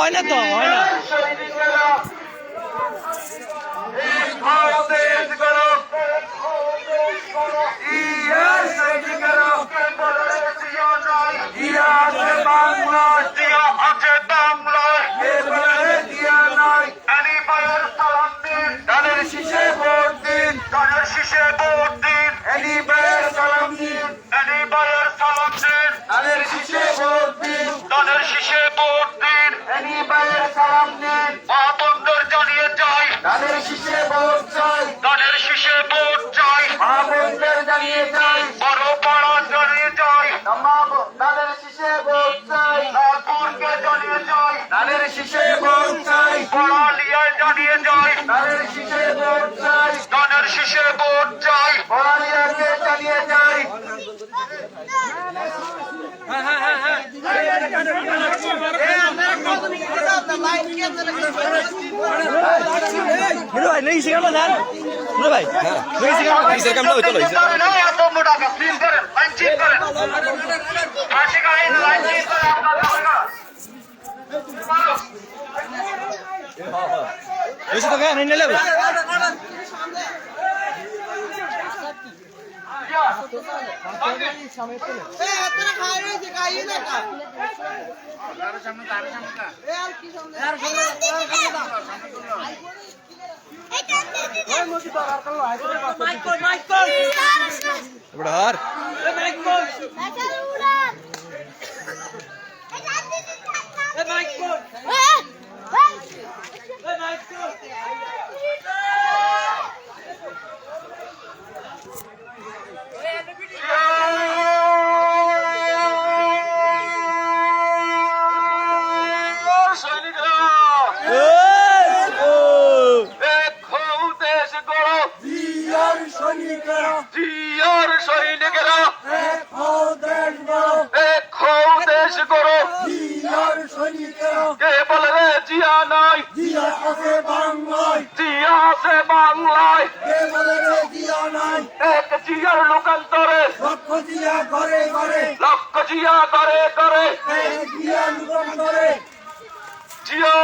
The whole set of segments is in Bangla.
হয় না তো, হয় না। ভাই নেই সিগারেট দেন ভাই, নেই সিগারেট হইতো লইছে তো কেন নিলে লোকান্তরে লক্ষ জিয়া করে করে জিয়া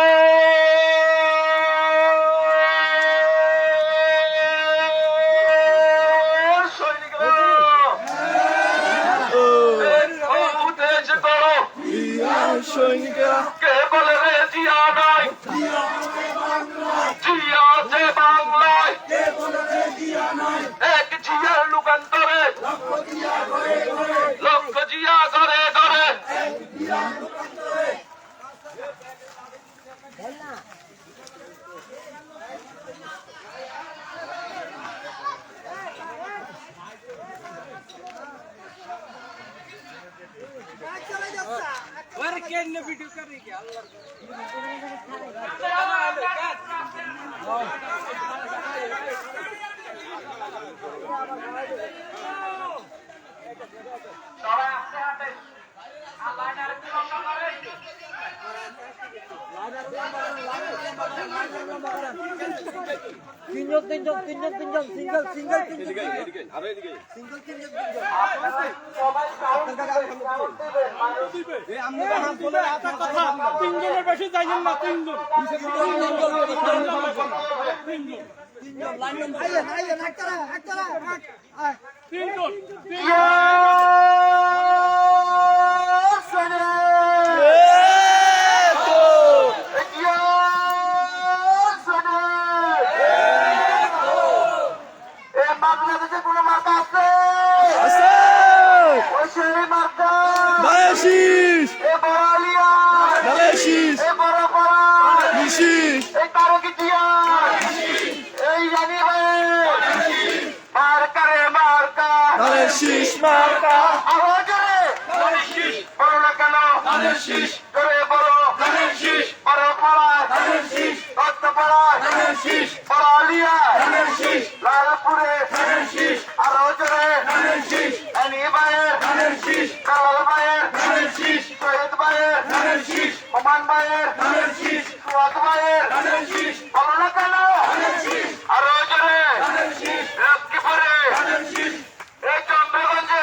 সৈনিকেরা কে বলে রে জিয়া নাই, জিয়া আছে বাংলায়, এক জিয়ার লোকান্তরে লক্ষ জিয়া ঘরে ঘরে वीडियो कर रही क्या তিনজন সিঙ্গেল তিনজনের বেশি যাইছেন না, তিনজন বাংলাদেশে কোন মার্কা আছে? মার্কা আওয়াজে বড় না কেন জোরে বড় বড় পাড়া পাড়া পড়ালিয়া লালপুরে আরো জোরে এনি ভাইয়ের কালাল ভাইয়ের সৈয়দ ভাইয়ের ওমান ভাইয়ের সুয়াদ ভাইয়ের বড় না কেন আরো জোরে লক্ষ্মীপুরে এই চন্দ্রগঞ্জে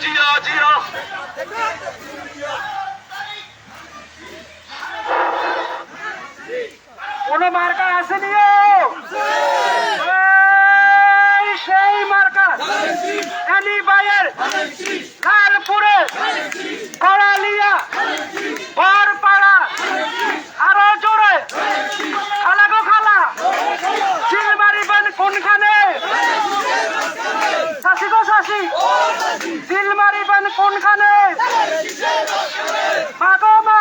জিয়া জিয়া কোন মার্কা আসেনি সেই মার্কা এনি বাইয়ের লালপুরে কড়ালিয়া বরপাড়া আরো জোরে খালা গো খালা চিল মারিবেন কোনখানে শাসি গো শাসি চিল মারিবেন কোনখানে মা গো মা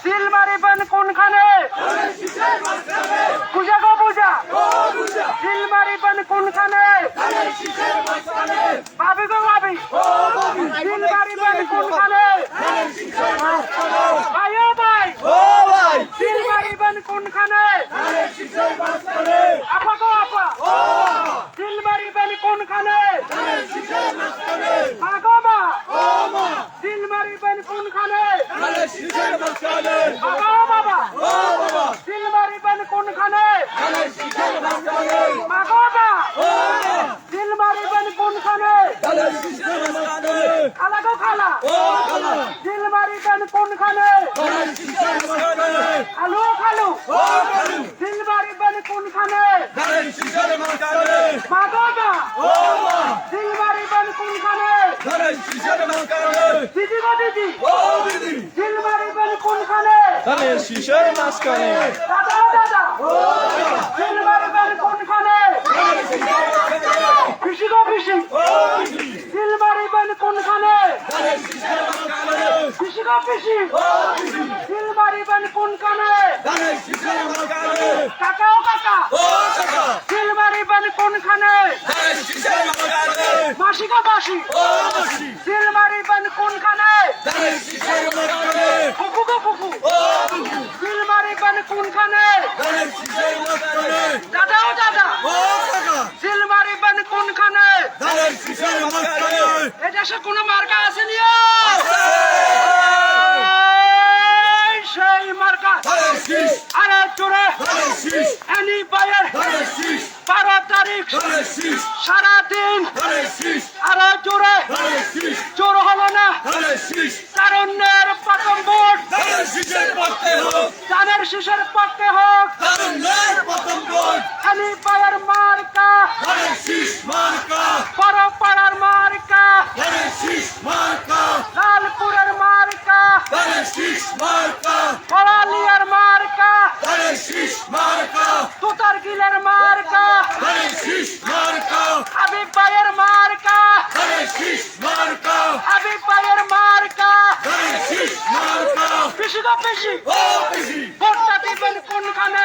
চিল মারিবেন কোনখানে পূজা গো পূজা চিল মারিবেন কোনখানে ভাবি গো ভাবি চিল মারিবেন কোনখানে ভাই ও ভাই চিল মারিবেন কোনখানে আপা গো আপা চিল মারিবেন কোনখানে মা গো মা চিল মারিবেন কোনখানে বাবা ও বাবা চিল মারিবেন কোনখানে মা গো মা চিল মারিবেন কোনখানে খালা গো খালা চিল মারিবেন কোনখানে খালু খালু চিল মারিবেন কোনখানে মা গো মা চিল মারিবেন কোনখানে দিদি গো দিদি চিল মারিবেন কোনখানে শিশর মাঝখানে দাদা দাদা চিল মারিবেন কোনখানে পিসি গো পিসি চিল মারিবেন কোনখানে পিসি গো পিসি চিল মারিবেন কোনখানে কাকা ও কাকা চিল মারিবেন কোনখানে মাসি গো মাসি চিল মারিবেন কোনখানে ফুকু গো ফুকু চিল মারিবেন কোনখানে দাদা ও দাদা চিল মারিবেন কোনখানে এদেশে কোন মার্কা আসেনি সেই মার্কা আরে জোরে এনি বাইয়ের 12 তারিখ সারাদিন আরে জোরে জোর হলো না তারুণ্যের প্রথম ভোট ধানের শীষের পক্ষে হোক এনি বাইয়ের মার্কা বড় পাড়ার মার্কা লালপুরের মার্কা কড়ালিয়ার মার্কা তুতার গিলের মার্কা হাবিব ভাইয়ের মার্কা হাবিব ভাইয়ের মার্কা পিসি গো পিসি ভোটটা দিবেন কোনখানে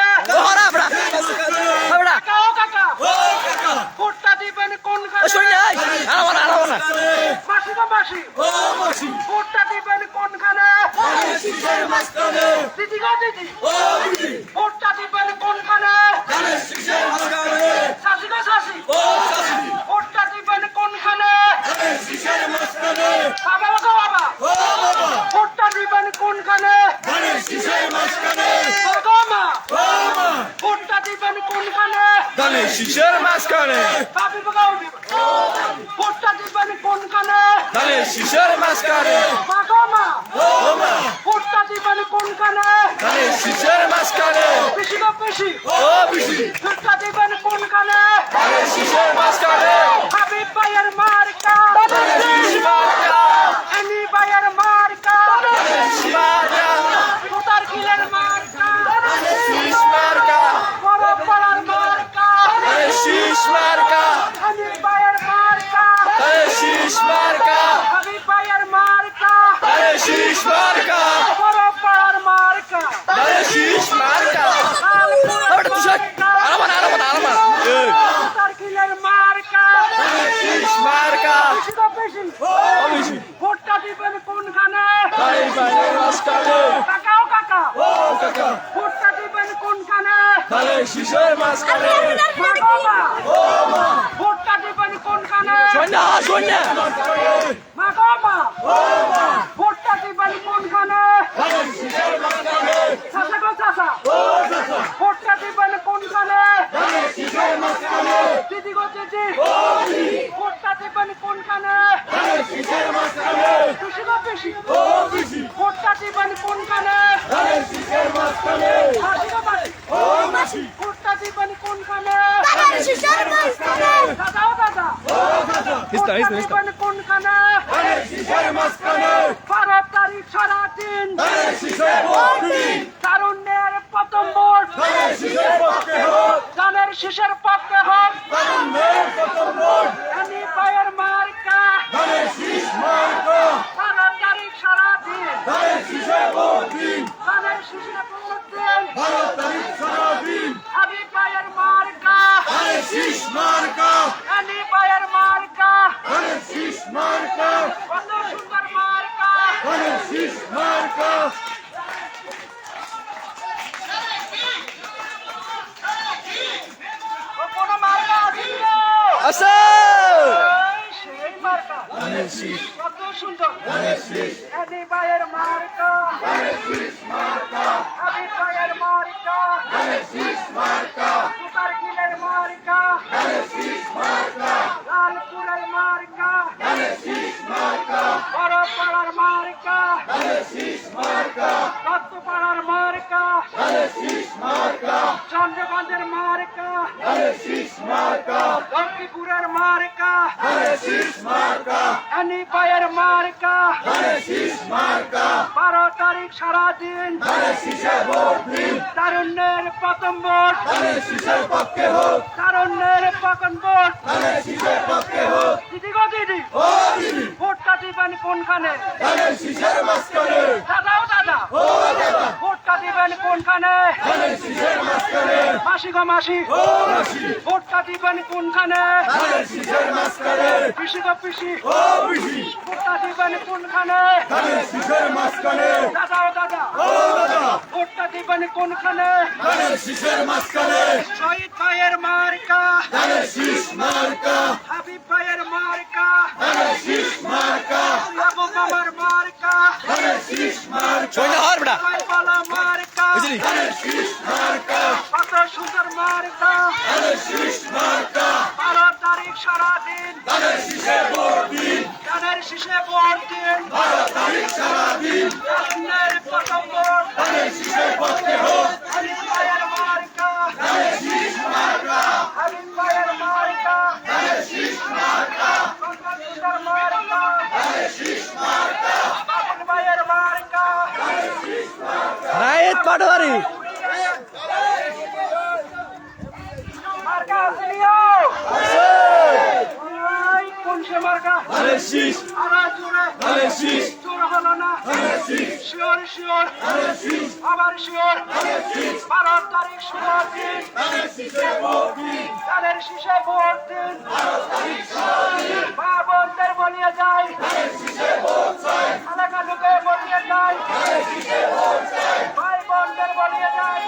কাকা ও কাকা ভোটটা দিবেন কোনখানে মাসি গো মাসি ভোটটা দিবেন কোনখানে দিদি গো দিদি ভোটটা দিবেন কোনখানে শাসি গো শাসি ভোটটা দিবেন কোনখানে বাবা গো বাবা ভোটটা দিবেন কোনখানে গো মা ভোটটা দিবেন কোনখানে শিশর মাঝখানে বাবি গো ভোটটা দিবেন কোনখানে শিশর মাঝখানে মা গো মা ভোটটা দিবেন কোনখানে শিশর মাঝখানে পিসি গো পিসি ভোটটা দিবেন কোনখানে শিশর মাঝখানে হাবিব ভাইয়ের মার্কা এনি ভাইয়ের মার্কা তুতার গিলের মার্কা বড় পাড়ার মার্কা শীষ মার্কা এনি ভাইয়ের মার্কা শীষ মার্কা হাবিব ভাইয়ের মার্কা শীষ মার্কা বড় পাড়ার মার্কা শীষ মার্কা তুতার গিলের মার্কা শীষ মার্কা পিসি গো পিসি ভোটটা দিবেন কোনখানে কাকা ও কাকা ভোটটা দিবেন কোনখানে শিশর মাঝখানে মা গো মা ভোটটা দিবেন কোনখানে মা গো মা ভোটটা দিবেন কোনখানে চাচা গো চাচা ভোটটা দিবেন কোনখানে দিদি গো দিদি ভোটটা দিবেন কোনখানে দিবেন কোনখানে 12 তারিখ সারাদিন তারুণ্যের প্রথম ভোট ধানের শীষের পক্ষে হোক আমি পায়ের মার্কা 12 তারিখ সারাদিন ধানের শীষের ভোট দিন আমি পায়ের মার্কা আমি পায়ের মার্কা কত সুন্দর মার্কা ও কোন মার্কা আছে আছে সেই মার্কা কত সুন্দর আমি পায়ের মার্কা আমি পায়ের মার্কা সুতার কিলের মার্কা লালপুরের মার্কা বড় পাড়ার মার্কা দত্তপাড়ার মার্কা চন্দ্রগঞ্জের মার্কা লক্ষ্মীপুরের মার্কা এনি পায়ের মার্কা 12 তারিখ সারাদিন তারুণ্যের প্রথম ভোট তারুণ্যের প্রথম ভোট দিদি গো দিদি ভোটটা দিবেন কোনখানে দাদাও দাদা ভোটটা দিবেন কোনখানে মাসি গো মাসি ভোটটা দিবেন কোনখানে পিসি গো পিসি ভোটটা দিবেন কোনখানে দাদাও দাদা ভোটটা দিবেন কোনখানে শহীদ ভাইয়ের মার্কা হাবিব ভাইয়ের মার্কা আবু মামার মার্কা ছয়টা হর বেটা ভাইবালা মার্কা বুঝলি কত সুন্দর মার্কা 12 তারিখ সারাদিন ধানের শীষে ভোট দিন তারুণ্যের প্রথম ভোট হাবিব ভাইয়ের মার্কা হাবিব ভাইয়ের মার্কা কত সুন্দর মার্কা বাবুল ভাইয়ের মার্কা রায়েত পাটোয়ারি মার্কা আসলিও ওই কোন সে মার্কা আবার জোরে জোর হলো না শিওর শিওর আবার শিওর 12 তারিখ সারাদিন তাদের শীষে ভোট দিন মা বোনদের বলিয়ে যায় এলাকা লোকে বলিয়ে যায় ভাই বোনদের বলিয়ে যায়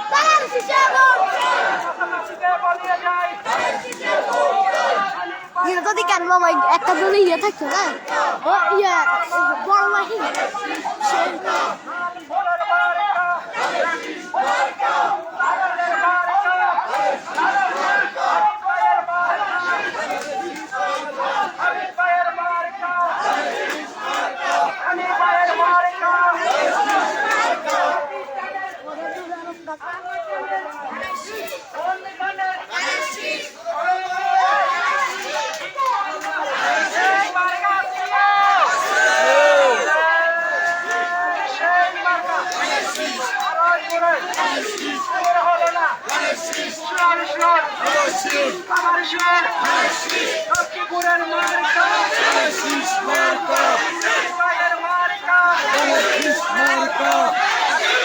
কাছাকাছিকে বলিয়ে যায় যদি কেন মামা একটা যদি ইয়ে থাকতো না ও ইয়ে বড় মাহি ভোটের মার্কা ভাইয়ের মার্কা হাবিব ভাইয়ের মার্কা হাবিব ভাইয়ের মার্কা সেই মার্কা ছিল সেই মার্কা আরো জোরে জোরে হলো না শিওর শিওর আবার শিওর লক্ষ্মীপুরের মার্কা ভাইয়ের মার্কা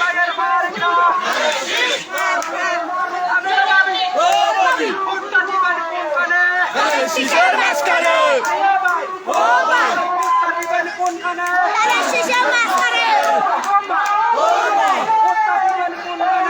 ভাইয়ের মার্কা আমি ভোটটা দিবেন কোনখানে শীষের মাঝখানে ভোটটা দিবেন কোনখানে ভোটটা দিবেন কোনখানে ভোটটা দিবেন কোনখানে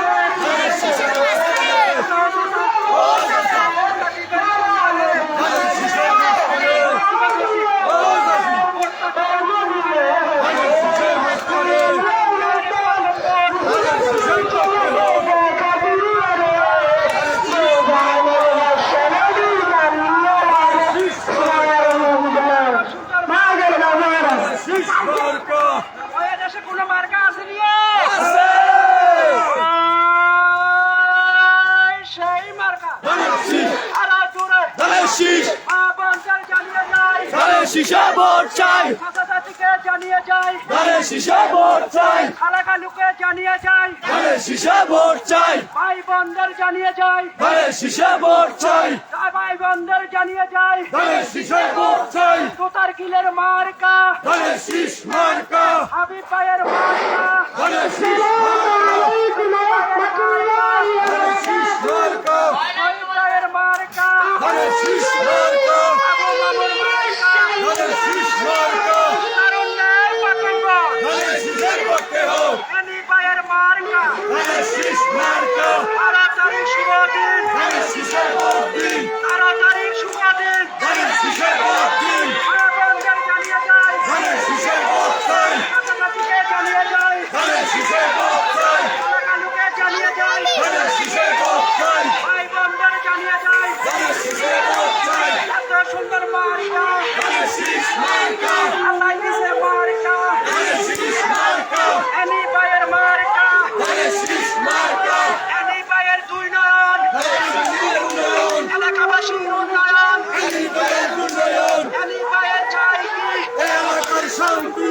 শীষে ভোট চাই, চাচাচাচিকে জানিয়ে যাই, ধানের শীষে ভোট চাই, খালাকালুকে জানিয়ে যাই, ধানের শীষে ভোট চাই, ভাই বোনদের জানিয়ে যাই, ধানের শীষে ভোট চাই, ভাই বোনদের জানিয়ে যাই, ধানের শীষে ভোট চাই, তোতার কিলের মার্কা, ধানের শীষ মার্কা, হাবিব ভাইয়ের মার্কা, ধানের শীষ মার্কা, ধানের শীষ মার্কা, হাবিব ভাইয়ের মার্কা, ধানের শীষ মার্কা, আবু মামুর মার্কা, ধানের শীষ মার্কা, তারুণ্যের পতঙ্গর, ধানের শীষের পক্ষে হোক, হানি ভাইয়ের মার্কা, ধানের শীষ মার্কা, তাড়াতাড়ি শুভ দিন, ধানের শীষে ভোট দিন, তাড়াতাড়ি শুভ দিন, ধানের শীষে ভোট দিন, ভাই বোনদের জানিয়ে যাই, ধানের শীষে ভোট চাই, চাচাচাচিকে জানিয়ে যাই, ধানের শীষে ভোট চাই, খালাকালুকে জানিয়ে যাই, ধানের শীষে ভোট চাই, ভাই বোনদের জানিয়ে যাই, ধানের শীষে ভোট চাই, এত সুন্দর মার্কা, ধানের শীষ মার্কা, আল্লাহ দিছে মার্কা, ধানের শীষ মার্কা, হানি ভাইয়ের মার্কা, ধানের শীষ মার্কা, হানি ভাইয়ের দুই নয়ন, ধানের শীষের উন্নয়ন, এলাকাবাসীর উন্নয়ন, এই দলের উন্নয়ন, হানি ভাইয়ের চাই কি, এলাকার শান্তি,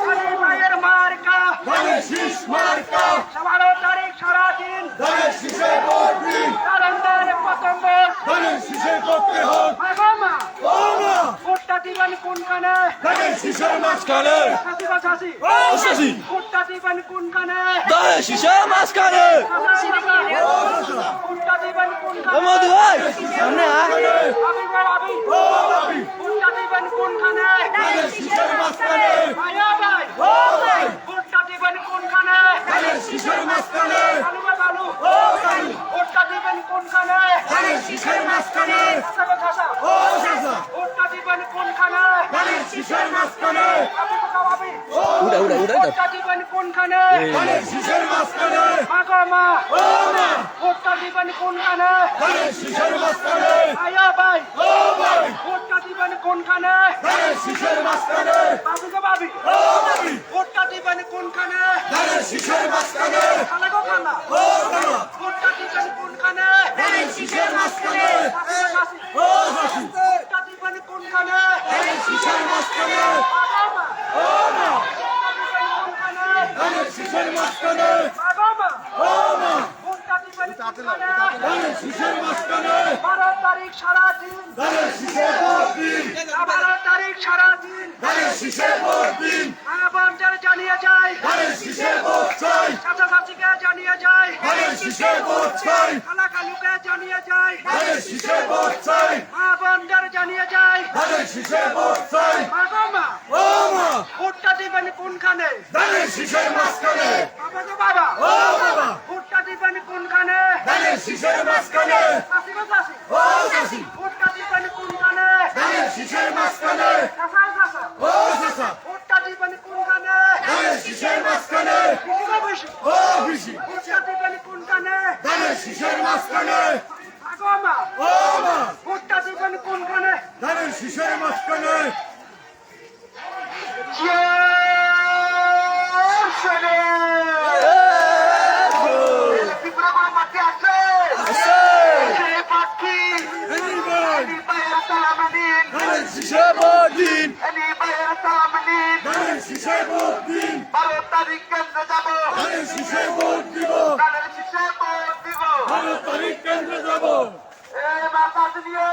হানি ভাইয়ের মার্কা, ধানের শীষ মার্কা, 12 তারিখ সারাদিন, ধানের শীষে ভোট দিন, তারুণ্যের পতঙ্গ, ধানের শীষের পক্ষে হোক, মাগমা, ও মা, ভোটটা দিবেন কোনখানে, ধানের শীষের মাঝখানে, চাষি বা চাষি, ও শশী, ভোটটা দিবেন কোনখানে, ধানের শীষের মাঝখানে, ভোটটা দিবেন ও কোনখানে, মধু ভাই সামনে আয়, আবি ভাই আবি, ও ভাবি, ভোটটা দিবেন কোনখানে, ধানের শীষের মাঝখানে, ভাইয়া ভাই, ও ভাই, ভোটটা দিবেন কোনখানে, ধানের শীষের মাঝখানে, আলু ভাই আলু, ও ভাই, ভোটটা দিবেন কোনখানে, ধানের শীষের মাঝখানে, চাষা বা চাষা, ও চাচা, ভোটটা দিবেন কোনখানে, ধানের শীষের মাঝখানে, আবি তো আবি, উড়া উড়া উড়া ভোটটা দিবেন কোনখানে, ধানের শীষের মাঝখানে, মাগমা, ও মা, ভোটটা দিবেন কোনখানে, ধানের শীষের মাঝখানে, ভাইয়া ভাই, ও ভাই, ভোটটা দিবেন কোনখানে, ধানের শীষের মাঝখানে, বাবু গো বাবি, ও ভাবি, ভোটটা দিবেন কোনখানে, ধানের শীষের মাঝখানে, খালা গো খালা, ও খালা, ভোটটা দিবেন কোনখানে, ধানের শীষের মাঝখানে, চাষি বা চাষি, ও চাচি, ভোটটা দিবেন কোনখানে, ধানের শীষের মাঝখানে, মাগমা, ও মা, ভোটটা দিবেন কোনখানে, ধানের শীষের মাঝখানে, মাগমা, ও মা, ভোটটা দিবেন কোনখানে, ধানের শীষের মাঝখানে, 12 তারিখ সারাদিন, ধানের শীষের ভোট দিন, 12 তারিখ সারাদিন, ধানের শীষের ভোট দিন, বোনদের জানিয়ে যাই, ধানের শীষের ভোট চাই, চাচা চাচিকে জানিয়ে যাই, ধানের শীষের ভোট চাই, খালাকালুকে জানিয়ে যাই, ধানের শীষের ভোট চাই, মা বোনদের জানিয়ে যাই, ধানের শীষের ভোট চাই, মাগমা, ও মা, ভোটটা দিবেন কোনখানে, ধানের শীষের মাঝখানে, বাবা গো বাবা, ও বাবা, ভোটটা দিবেন কোনখানে, ধানের শীষের মাঝখানে, চাষি গো চাষি, ও চাচি, ভোটটা দিবেন কোনখানে, ধানের শীষের মাঝখানে, চাষা চাষা, ও চাচা, ভোটটা দিবেন কোনখানে, ধানের শীষের মাঝখানে, বেশি গো বেশি, ও খুশি, ভোটটা দিবেন কোনখানে, ধানের শীষের মাঝখানে, মাগমা, ও মা, ভোটটা দিবেন কোনখানে, ধানের শীষের মাঝখানে, ধানের শীষের ভোট দিন, ধানের শীষের ভোট দিন, 12 তারিখ কেন্দ্রে যাবো, ধানের শীষের ভোট দিব, ধানের শীষে ভোট দিব, 12 তারিখ কেন্দ্রে যাব, এই বাতাস নিয়ে,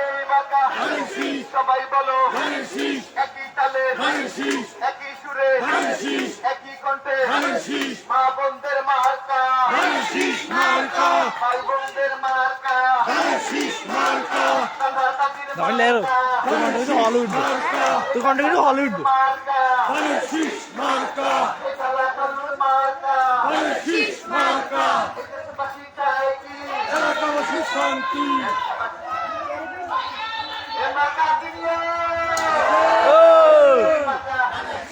এই বাতাস, ধানের শীষ, সবাই বলো, ধানের শীষ, একই তালে, ধানের শীষ, একই সুরে, ধানের শীষ, একই কণ্ঠে, ধানের শীষ, মা বোনদের মার্কা, ধানের শীষ মার্কা, ভাই বোনদের মার্কা, ধানের শীষ মার্কা, চাচা চাচির ধরলেও, মার্কা, তুই কন্টিনিউ হলিউড মার্কা, ধানের শীষ মার্কা, খালাকালুর মার্কা, ধানের শীষ মার্কা, দেশবাসী চায় কি, এলাকাবাসী শান্তি, এ মার্কা দিয়ে, মার্কা,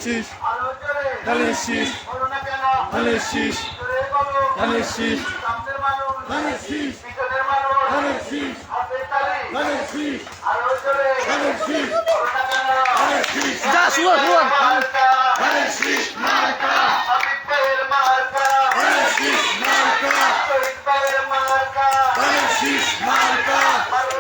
শীষ, আরো জোরে, ধানের শীষ, বলো না কেন, ধানের শীষ, জোরে বলো, ধানের শীষ, সামনের মানুষ, ধানের শীষ, পিছনের মানুষ, ধানের শীষ, হাতে তালি, ধানের শীষ, আরো জোরে, ধানের শীষ, বলো না কেন, ধানের শীষ, মার্কা, ধানের শীষ মার্কা, হাবিব ভাইয়ের মার্কা, ধানের শীষ মার্কা, শহীদ ভাইয়ের মার্কা, ধানের শীষ মার্কা, ভালো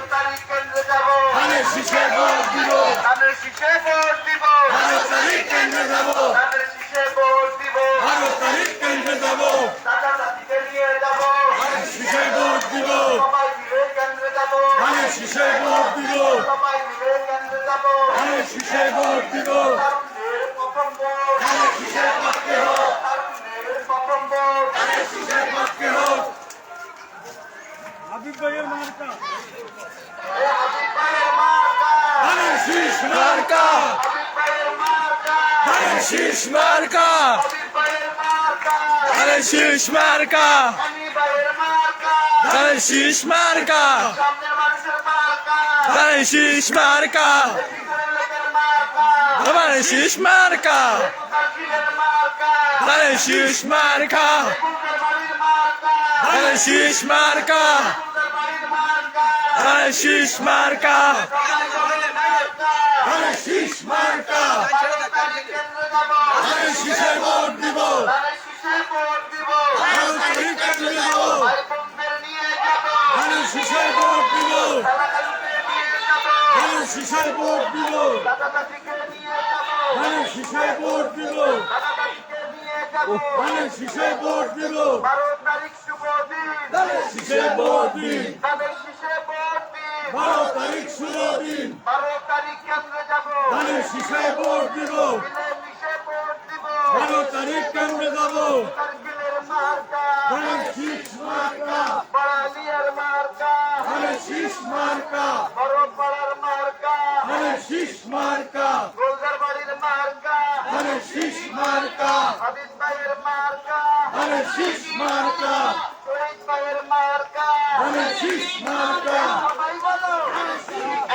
শীষে ভোট দিব, সবাই মিলে কেন্দ্রে যাব, ধানের শীষে ভোট দিব, তারুণ্যের প্রথম ভোট, ধানের শীষের পক্ষে হোক, তারুণ্যের প্রথম ভোট, ধানের শীষের পক্ষে হোক। হাবিব ভাইয়ের মার্কা, এ হাবিব ভাইয়ের মার্কা, ধানের শীষ মার্কা, হাবিব ভাইয়ের মার্কা, ধানের শীষ মার্কা, হাবিব ভাইয়ের মার্কা, ধানের শীষ মার্কা, হাবিব ভাইয়ের মার্কা, ধানের শীষ মার্কা, সামনের মানুষের মার্কা, ধানের শীষ মার্কা, ভিতরের লোকের মার্কা, ধানের শীষ মার্কা, মুখার্জিদের মার্কা, ধানের শীষ মার্কা, কুলদের বাড়ির মার্কা, ধানের শীষ মার্কা, কুলদের বাড়ির মার্কা, ধানের শীষ মার্কা, সবাই দলের মার্কা, ধানের শীষ মার্কা, 12 তারিখ কেন্দ্রে যাব, ধানের শীষে ভোট দিব, ধানের শীষে ভোট দিব, 12 তারিখ কেন্দ্রে যাব, ভাই বোনদের নিয়ে যাব, ধানের শীষে ভোট দিব, এলাকালুকে নিয়ে যাব, ধানের শীষে ভোট দিব, দাদা দাদিকে নিয়ে যাব, ধানের শীষে ভোট দিব, দাদা দাদিকে নিয়ে যাব, ধানের শীষে ভোট দিব, 12 তারিখ শুভ দিন, ধানের শীষে ভোট দিন, ধানের শীষে ভোট দিন, 12 তারিখ শুভ দিন, 12 তারিখ কেন্দ্রে যাব, ধানের শীষে ভোট দিব, মিলে মিশে ভোট দিব, 12 তারিখ কেন্দ্রে যাব, কারগিলের মার্কা, ধানের শীষ মার্কা, বাড়ালিয়ার মার্কা, ধানের শীষ মার্কা, বড় পাড়ার মার্কা, ধানের শীষ মার্কা, গোলদার বাড়ির মার্কা, ধানের শীষ মার্কা, হাবিব ভাইয়ের মার্কা, ধানের শীষ মার্কা, শহীদ ভাইয়ের মার্কা, ধানের শীষ মার্কা, সবাই বলো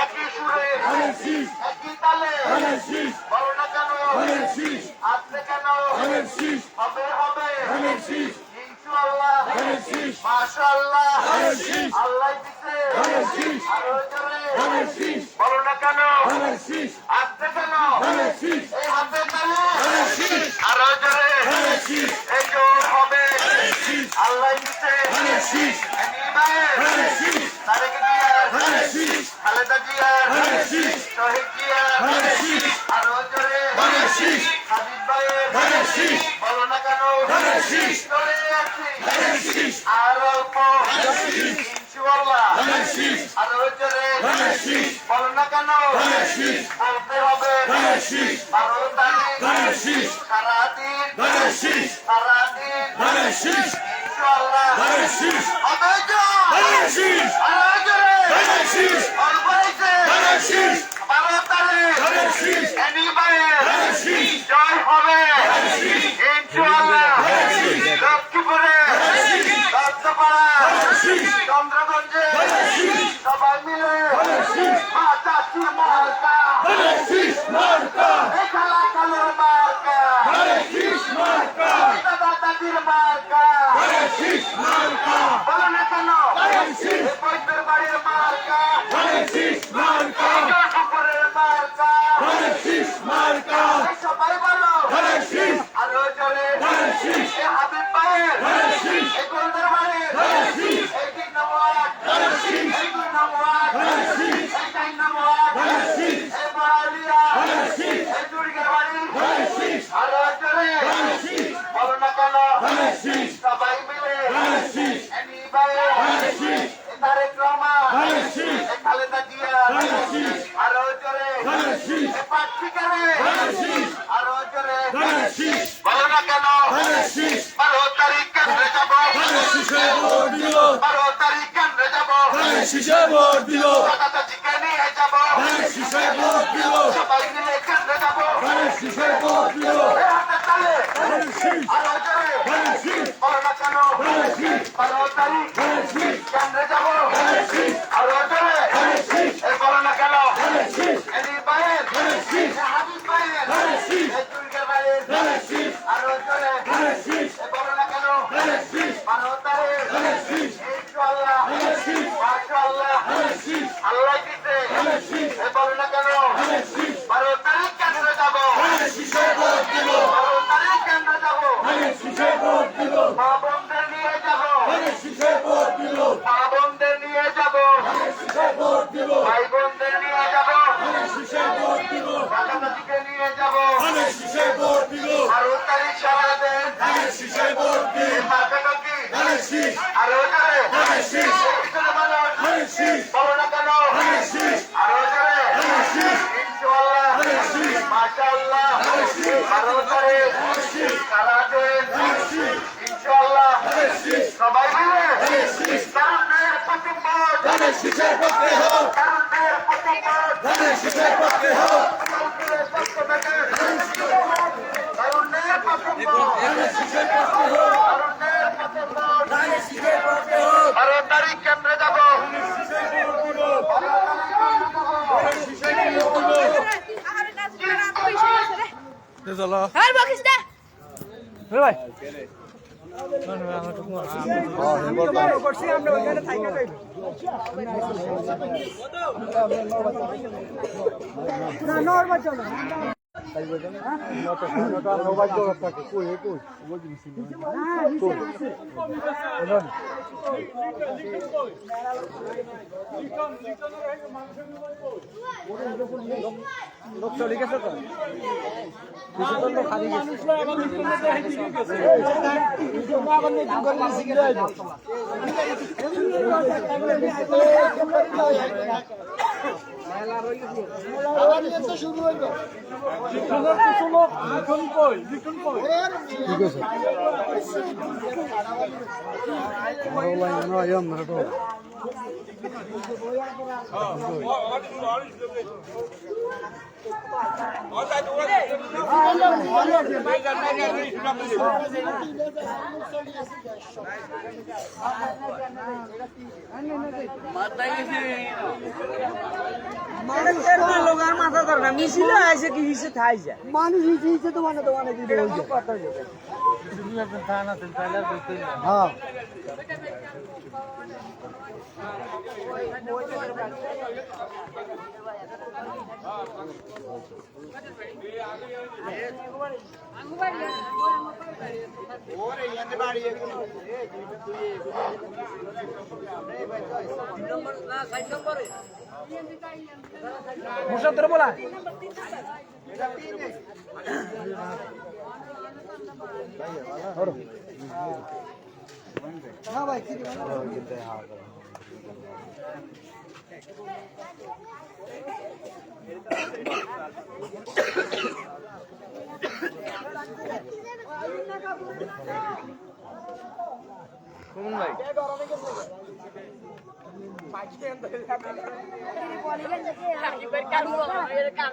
একই সুরে ধানের শীষ, একই তালে ধানের শীষ, বলো না কেন ধানের শীষ, আসছে কেন ধানের শীষ, হবে হবে ধানের শীষ, ইনশাআল্লাহ ধানের শীষ, মাশাআল্লাহ ধানের শীষ, আল্লাহ দিছে ধানের শীষ, আরো জোরে ধানের শীষ, বলো না কেন ধানের শীষ, আসছে কেন ধানের শীষ, এই হাতে তালে ধানের শীষ, আরো জোরে ধানের শীষ, এই জোর হবে ধানের শীষ, আল্লাহ দিছে ধানের শীষ, নিমায়ের ধানের শীষ, তারেক জিয়ার ধানের শীষ, খালেদা জিয়ার ধানের শীষ, শহীদ জিয়ার ধানের শীষ, আরো জোরে ধানের শীষ, হাবিব ভাইয়ের ধানের শীষ, বলো না কেন ধানের শীষ, চলে আছি ধানের শীষ, আর অল্প ইনশাআল্লাহ ধানের শীষ, আরো জোরে ধানের শীষ, বলো না কেন ধানের শীষ, বলতে হবে ধানের শীষ, 12 তারিখ ধানের শীষ, সারাদিন ধানের শীষ, সারাদিন ধানের শীষ, ইনশাআল্লাহ ধানের শীষ, হবে তো ধানের শীষ, আরো জোরে ধানের শীষ, অল্প হয়েছে ধানের শীষ, 12 তারিখ ধানের শীষ, এনি ভাইয়ের ধানের শীষ, জয় হবে ইনশাআল্লাহ লক্ষ্মীপুরে দত্তপাড়া চন্দ্রগঞ্জে সবাই মিলে মা চাচির মার্কা ধানের শীষ মার্কা, এই খেলা কালোর মার্কা ধানের শীষ মার্কা, দাদা দাদির মার্কা ধানের শীষ মার্কা, বলো না কেন ধানের শীষ, এই বৈদ্যের বাড়ির মার্কা ধানের শীষ মার্কা, জয়পুরের মার্কা ধানের শীষ মার্কা, এই সবাই বলো ধানের শীষ, আরো জোরে ধানের শীষ, এই হাবিব ভাইয়ের ধানের শীষ, এই গোলদার বাড়ির ধানের শীষ, এই 3 নম্বর ধানের শীষ, এই 2 নম্বর ধানের শীষ, এই 4 নম্বর ধানের শীষ, এই বড়ালিয়া ধানের শীষ, এই দুর্গের বাড়ি ধানের শীষ, আরো জোরে ধানের শীষ, বলো না কেন ধানের শীষ, সবাই মিলে ধানের শীষ, এনি ভাইয়ের ধানের শীষ, এই তারেক রহমান ধানের শীষ, এই খালেদা জিয়া ধানের শীষ, আরো জোরে ধানের শীষ, এই পাট্টিকারে ধানের শীষ, আরো জোরে ধানের শীষ, বলো না কেন ধানের শীষ, 12 তারিখ কেন্দ্রে যাব ধানের শীষে ভোট দিল, 12 তারিখ কেন্দ্রে যাব ধানের শীষে ভোট দিল, দাদা দাদিকে নিয়ে যাব ধানের শীষে ভোট দিল, সবাই মিলে কেন্দ্রে যাব ধানের শীষে ভোট দিল, এই হাতে তালে ধানের শীষ, আরো জোরে ধানের শীষ, বলো না কেন ধানের শীষ, 12 তারিখ ধানের শীষ, কেন্দ্রে যাব ধানের শীষ, আরো জোরে ধানের শীষ, এই বলো না কেন ধানের শীষ, এনি ভাইয়ের ধানের শীষ, এই হাবিব ভাইয়ের ধানের শীষ, এই দুর্গের ভাইয়ের ধানের শীষ, আরো জোরে ধানের শীষ, এই বলো না কেন ধানের শীষ, 12 তারিখ ধানের শীষ, ইনশাআল্লাহ ধানের শীষ, মাশাআল্লাহ ধানের শীষ, আল্লাহ পক্ষে হোক ধানের শীষের পক্ষে হোক কেন্দ্রে যাবো চলো আর বকিস না ভাই মাথা দরকার মিছিল আছে কি হিসে খাই যায় মানুষ হিসেবে তো মানে হ্যাঁ মুসাদ্দর বলা না ভাই কি কোন ভাই কাম